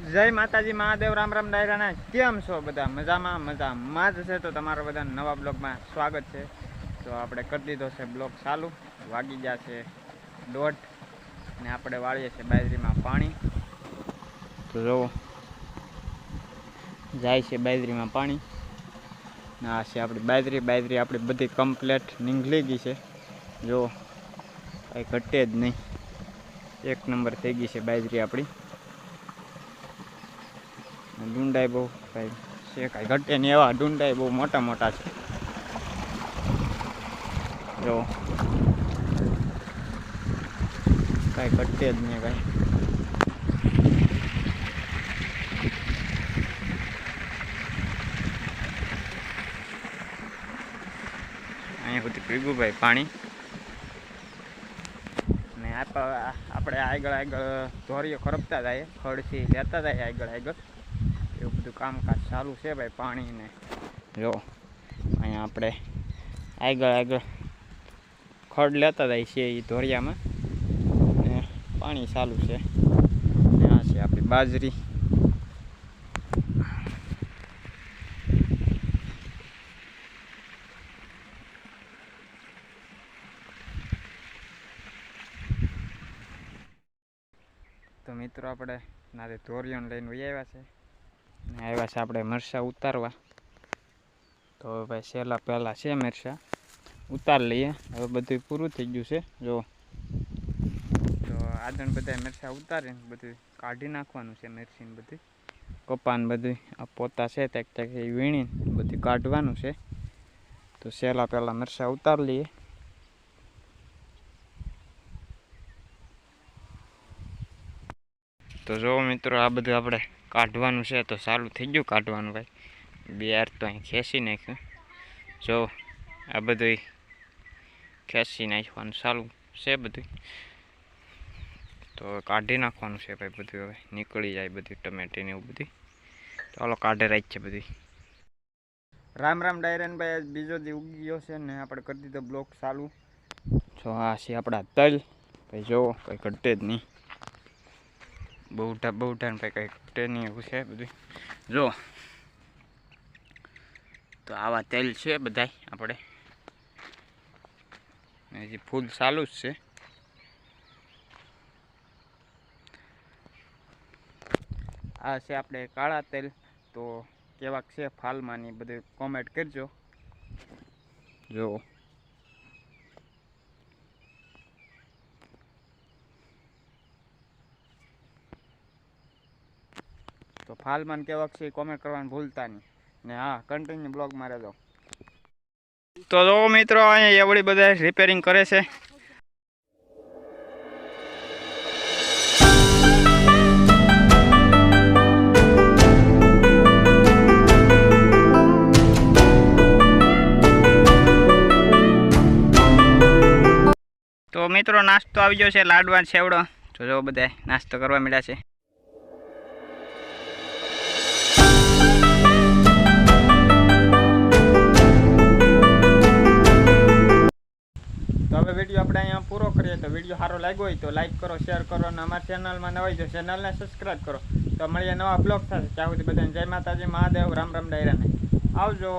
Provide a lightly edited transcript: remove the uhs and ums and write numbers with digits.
જય માતાજી મહાદેવ રામ રામ ડાયરાના કેમ છો બધા? મજામાં જ છે. તો તમારા બધા નવા બ્લોગમાં સ્વાગત છે. તો આપણે કરી દીધો છે બ્લોગ ચાલુ. વાગી ગયા છે 1:30 ને આપણે વાળીએ છીએ બાજરીમાં પાણી. તો જો જાય છે બાજરીમાં પાણી. આ છે આપણી બાજરી આપણી બધી કમ્પ્લેટ નીંગળી ગઈ છે. જો કાંઈ ઘટે જ નહીં, એક નંબર થઈ ગઈ છે બાજરી આપણી. ડુંડાઈ બહુ કાંઈ છે, કાંઈ ઘટે નહીં એવા ડુંડાઈ બહુ મોટા મોટા છે. જો કાંઈ ઘટે જ નહીં કાંઈ. અહીંયા સુધી પીગું ભાઈ પાણી. ને આપણે આગળ ધોરીઓ ખરપતા જાય, ખડથી લેતા જાય આગળ એવું બધું કામકાજ ચાલુ છે ભાઈ પાણીને. જો અહીંયા આપણે આગળ ખડ લેતા જાય છે એ ધોરિયામાં, ને પાણી ચાલુ છે. ને આ છે આપણી બાજરી. તો મિત્રો આપણે નારે ધોરિયોને લઈને વહી આવ્યા છે ને આવ્યા છે આપણે મરચાં ઉતારવા. તો ભાઈ સહેલા પહેલાં છે મરચાં ઉતાર લઈએ. હવે બધું પૂરું થઈ ગયું છે. જો તો આગળ બધા મરચાં ઉતારીને બધું કાઢી નાખવાનું છે. મરચીને બધું કપાને બધું આ પોતા છે ત્યાં એ વીણીને બધું કાઢવાનું છે. તો સહેલા પહેલાં મરચાં ઉતાર લઈએ. તો જો મિત્રો આ બધું આપણે કાઢવાનું છે. તો ચાલુ થઈ ગયું કાઢવાનું ભાઈ. બિયાર તો અહીં ખેંચી નાખ્યું. જો આ બધું ખેંચી નાખવાનું ચાલુ છે બધું. તો કાઢી નાખવાનું છે ભાઈ બધું. હવે નીકળી જાય બધું ટમેટીને એવું બધું. ચાલો કાઢે રાખ છે બધું. રામ રામ ડાયરાન ભાઈ. બીજો દી ઉગી ગયો છે ને આપણે કરી દીધો બ્લોક ચાલુ. જો આ છે આપણા તલ ભાઈ. જો કંઈ ઘટે જ નહીં. બહુ ટાઈમ ભાઈ કંઈ ઘટે નહીં એવું છે બધું. જો તો આવા તેલ છે બધાય આપણે. હજી ફૂલ ચાલુ જ છે. આ છે આપણે કાળા તેલ. તો કેવાક છે ફાલમાંની બધું કોમેન્ટ કરજો. જો તો ફાલમાન કેવાક છે કોમેન્ટ કરવાનું ભૂલતા નહીં. ને હા, કન્ટિન્યુ બ્લોગમાં રહેજો. તો જો મિત્રો અહીંયા એવડી બધા રિપેરિંગ કરે છે. તો મિત્રો નાસ્તો આવી ગયો છે, લાડવા છેવડો. જો બધા નાસ્તો કરવા મળ્યા છે. હવે વિડીયો આપણે અહીંયા પૂરો કરીએ. તો વિડીયો સારો લાગ્યો હોય તો લાઈક કરો, શેર કરો અને અમારા ચેનલમાં નવા હોય તો ચેનલને સબસ્ક્રાઈબ કરો. તો મળીએ નવા બ્લોગ સાથે. ત્યાં સુધી બધાને જય માતાજી મહાદેવ રામ રામ ડાયરાને આવજો.